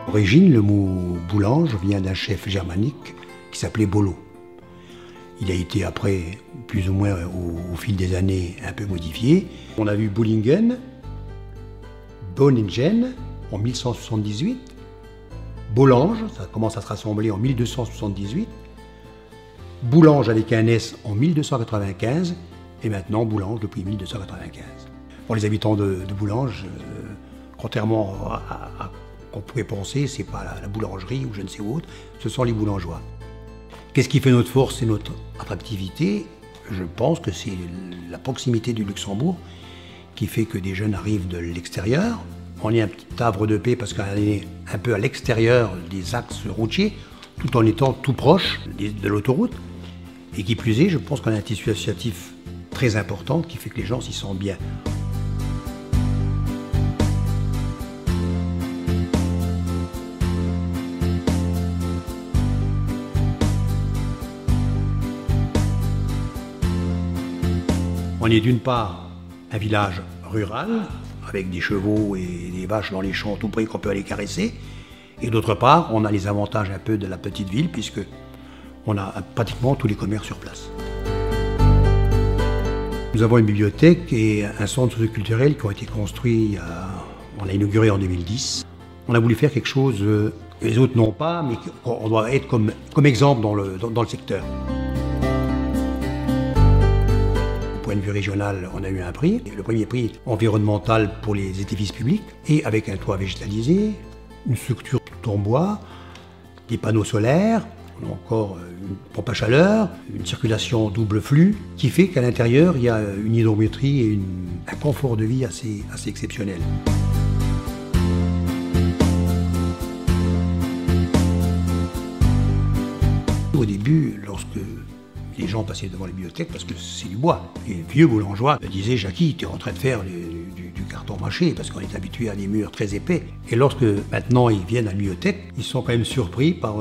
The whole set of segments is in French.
L'origine, le mot boulange vient d'un chef germanique qui s'appelait Bolo. Il a été après, plus ou moins au fil des années, un peu modifié. On a vu Boulingen, Boningen en 1178, Bollange, ça commence à se rassembler en 1278, Boulange avec un S en 1295 et maintenant Boulange depuis 1295. Pour les habitants de Boulange, contrairement à qu'on pourrait penser, c'est pas la boulangerie ou je ne sais où autre, ce sont les boulangeois. Qu'est-ce qui fait notre force et notre attractivité? Je pense que c'est la proximité du Luxembourg qui fait que des jeunes arrivent de l'extérieur. On est un petit havre de paix parce qu'on est un peu à l'extérieur des axes routiers, tout en étant tout proche de l'autoroute. Et qui plus est, je pense qu'on a un tissu associatif très important qui fait que les gens s'y sentent bien. On est d'une part un village rural, avec des chevaux et des vaches dans les champs tout près qu'on peut aller caresser. Et d'autre part, on a les avantages un peu de la petite ville, puisque on a pratiquement tous les commerces sur place. Nous avons une bibliothèque et un centre socioculturel qui ont été construits, on l'a inauguré en 2010. On a voulu faire quelque chose que les autres n'ont pas, mais qu'on doit être comme exemple dans le secteur. Point de vue régional, on a eu un prix, le premier prix environnemental pour les édifices publics, et avec un toit végétalisé, une structure tout en bois, des panneaux solaires, on a encore une pompe à chaleur, une circulation double flux, qui fait qu'à l'intérieur, il y a une hydrométrie et un confort de vie assez exceptionnel. Au début, lorsque les gens passaient devant la bibliothèque, parce que c'est du bois. Les vieux boulangeois me disaient « Jackie, tu es en train de faire du carton mâché » parce qu'on est habitué à des murs très épais. Et lorsque maintenant ils viennent à la bibliothèque, ils sont quand même surpris par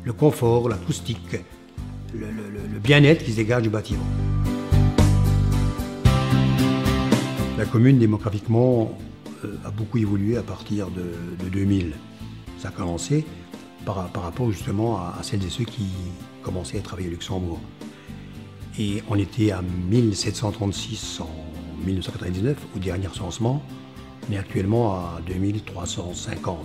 le confort, l'acoustique, le bien-être qui se dégage du bâtiment. La commune, démographiquement, a beaucoup évolué à partir de 2000. Ça a commencé par rapport justement à celles et ceux qui commençaient à travailler au Luxembourg. Et on était à 1736 en 1999, au dernier recensement. On est actuellement à 2350.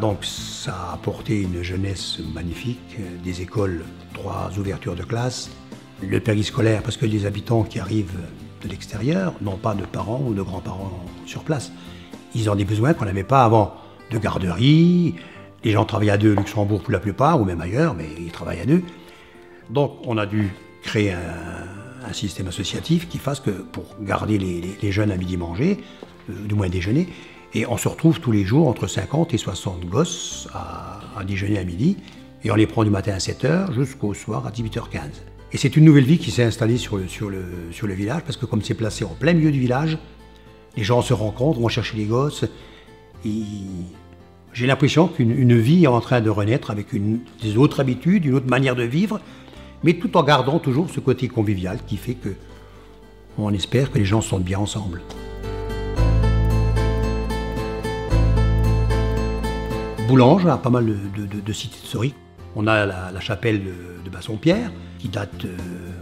Donc ça a apporté une jeunesse magnifique, des écoles, 3 ouvertures de classe, le périscolaire, parce que les habitants qui arrivent de l'extérieur n'ont pas de parents ou de grands-parents sur place. Ils ont des besoins qu'on n'avait pas avant, de garderie. Les gens travaillent à deux au Luxembourg pour la plupart, ou même ailleurs, mais ils travaillent à deux. Donc on a dû créer un système associatif qui fasse que pour garder les jeunes à midi manger, du moins déjeuner, et on se retrouve tous les jours entre 50 et 60 gosses à déjeuner à midi, et on les prend du matin à 7 h jusqu'au soir à 18h15. Et c'est une nouvelle vie qui s'est installée sur le village, parce que comme c'est placé en plein milieu du village, les gens se rencontrent, vont chercher les gosses, et j'ai l'impression qu'une vie est en train de renaître avec des autres habitudes, une autre manière de vivre, mais tout en gardant toujours ce côté convivial qui fait que on espère que les gens se sentent bien ensemble. Boulange a pas mal de sites historiques. On a la chapelle de Bassompierre, qui date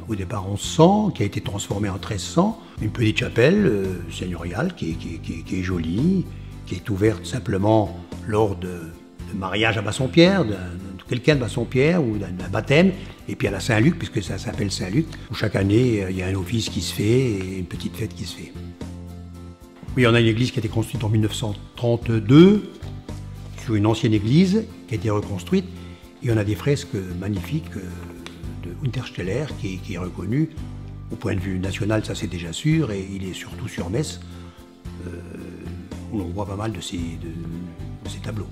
au départ en 1100, qui a été transformée en 1300. Une petite chapelle seigneuriale qui est jolie, qui est ouverte simplement lors de mariage à Bassompierre, de quelqu'un de Bassompierre ou d'un baptême, et puis à la Saint-Luc, puisque ça s'appelle Saint-Luc, où chaque année il y a un office qui se fait et une petite fête qui se fait. Oui, on a une église qui a été construite en 1932, sur une ancienne église qui a été reconstruite, et on a des fresques magnifiques de Untersteller qui est reconnu. Au point de vue national, ça c'est déjà sûr, et il est surtout sur Metz, où l'on voit pas mal de ces tableaux.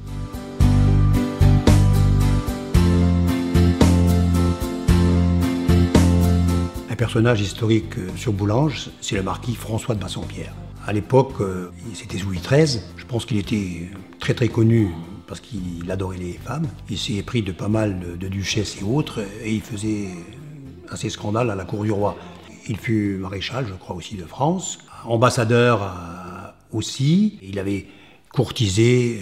Un personnage historique sur Boulange, c'est le marquis François de Bassompierre. À l'époque, c'était Louis XIII. Je pense qu'il était très connu parce qu'il adorait les femmes. Il s'est pris de pas mal de duchesses et autres, et il faisait assez scandale à la cour du roi. Il fut maréchal, je crois aussi, de France, ambassadeur aussi. Il avait courtisé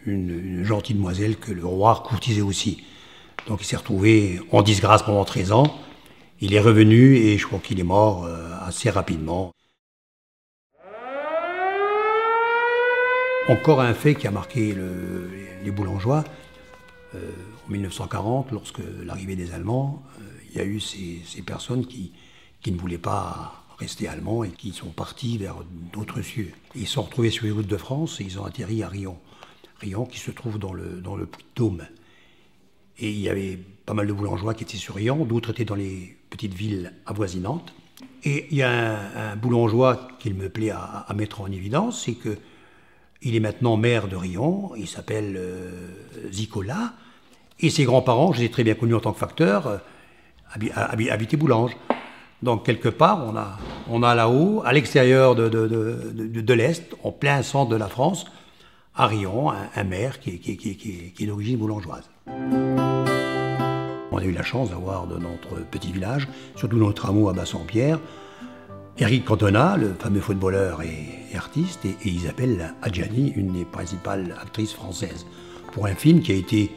une gentille demoiselle que le roi courtisait aussi. Donc il s'est retrouvé en disgrâce pendant 13 ans. Il est revenu et je crois qu'il est mort assez rapidement. Encore un fait qui a marqué les Boulangeois. En 1940, lorsque l'arrivée des Allemands, il y a eu ces personnes qui ne voulaient pas rester allemands et qui sont partis vers d'autres cieux. Et ils se sont retrouvés sur les routes de France et ils ont atterri à Riom. Riom qui se trouve dans le Puy-de-Dôme. Et il y avait pas mal de Boulangeois qui étaient sur Riom, d'autres étaient dans les petites villes avoisinantes. Et il y a un Boulangeois qu'il me plaît à mettre en évidence, c'est qu'il est maintenant maire de Riom, il s'appelle Zicola, et ses grands-parents, je les ai très bien connus en tant que facteur, habitaient Boulanges. Donc quelque part, on a là-haut, à l'extérieur de l'Est, en plein centre de la France, à Riom, un maire qui est d'origine boulangeoise. On a eu la chance d'avoir dans notre petit village, surtout dans notre hameau à Bassompierre, Éric Cantona, le fameux footballeur et artiste, et Isabelle Adjani, une des principales actrices françaises, pour un film qui a été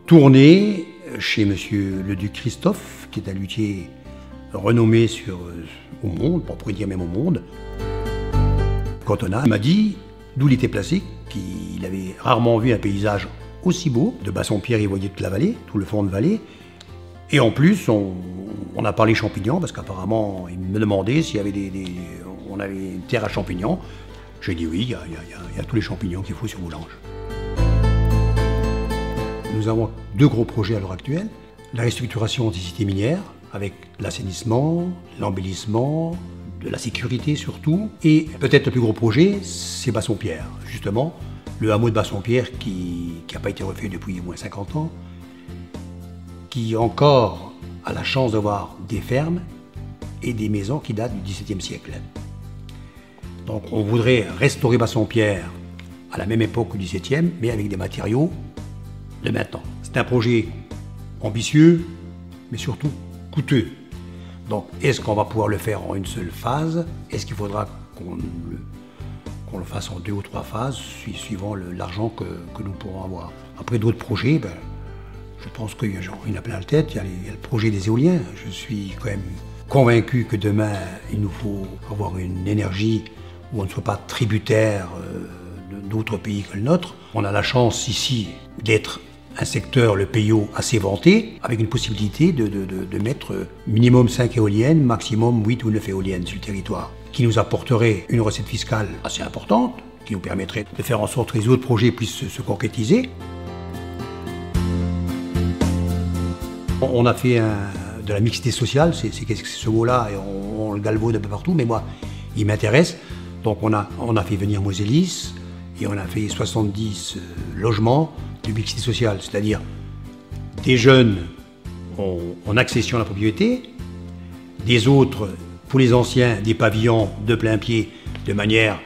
tourné chez monsieur le duc Christophe, qui est un luthier renommé au monde, pour pourrait dire même au monde. Cantona m'a dit d'où il était placé, qu'il avait rarement vu un paysage aussi beau. De Bassompierre, il voyait toute la vallée, tout le fond de vallée. Et en plus, on a parlé champignons, parce qu'apparemment, il me demandait s'il y avait on avait une terre à champignons. J'ai dit oui, il y a tous les champignons qu'il faut sur Boulanges. Nous avons 2 gros projets à l'heure actuelle. La restructuration des cités minières, avec l'assainissement, l'embellissement, de la sécurité surtout. Et peut-être le plus gros projet, c'est Bassompierre, justement. Le hameau de Bassompierre qui n'a pas été refait depuis au moins 50 ans, qui encore a la chance d'avoir des fermes et des maisons qui datent du XVIIe siècle. Donc on voudrait restaurer Bassompierre à la même époque que le XVIIe, mais avec des matériaux de maintenant. C'est un projet ambitieux, mais surtout coûteux. Donc est-ce qu'on va pouvoir le faire en une seule phase? Est-ce qu'il faudra qu'on le fasse en 2 ou 3 phases, suivant l'argent que nous pourrons avoir? Après d'autres projets, je pense qu'il y en a plein la tête. Il y a le projet des éoliens. Je suis quand même convaincu que demain, il nous faut avoir une énergie où on ne soit pas tributaire d'autres pays que le nôtre. On a la chance ici d'être un secteur, le PIO, assez vanté, avec une possibilité de mettre minimum 5 éoliennes, maximum 8 ou 9 éoliennes sur le territoire, qui nous apporterait une recette fiscale assez importante, qui nous permettrait de faire en sorte que les autres projets puissent se concrétiser. On a fait de la mixité sociale, c'est ce mot-là, et on le galvaude un peu partout, mais moi, il m'intéresse. Donc on a fait venir Mosellis, et on a fait 70 logements de mixité sociale, c'est-à-dire des jeunes en accession à la propriété, des autres, pour les anciens, des pavillons de plein pied, de manière,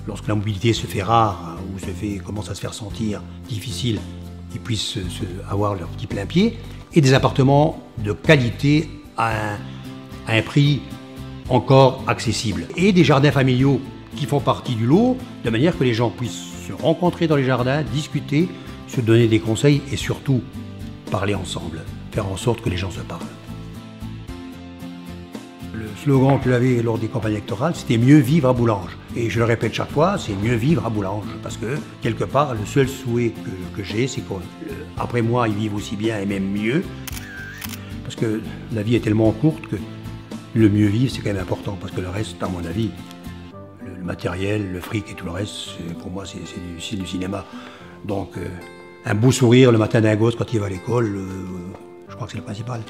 lorsque la mobilité se fait rare, ou commence à se faire sentir difficile, ils puissent avoir leur petit plein pied, et des appartements de qualité à un prix encore accessible. Et des jardins familiaux qui font partie du lot, de manière que les gens puissent se rencontrer dans les jardins, discuter, se donner des conseils et surtout parler ensemble, faire en sorte que les gens se parlent. Le slogan que j'avais lors des campagnes électorales, c'était « Mieux vivre à Boulanges ». Et je le répète chaque fois, c'est « Mieux vivre à Boulanges ». Parce que, quelque part, le seul souhait que j'ai, c'est qu'après moi, ils vivent aussi bien et même mieux. Parce que la vie est tellement courte que le mieux vivre, c'est quand même important. Parce que le reste, à mon avis, le matériel, le fric et tout le reste, pour moi, c'est du cinéma. Donc, un beau sourire le matin d'un gosse quand il va à l'école, je crois que c'est le principal.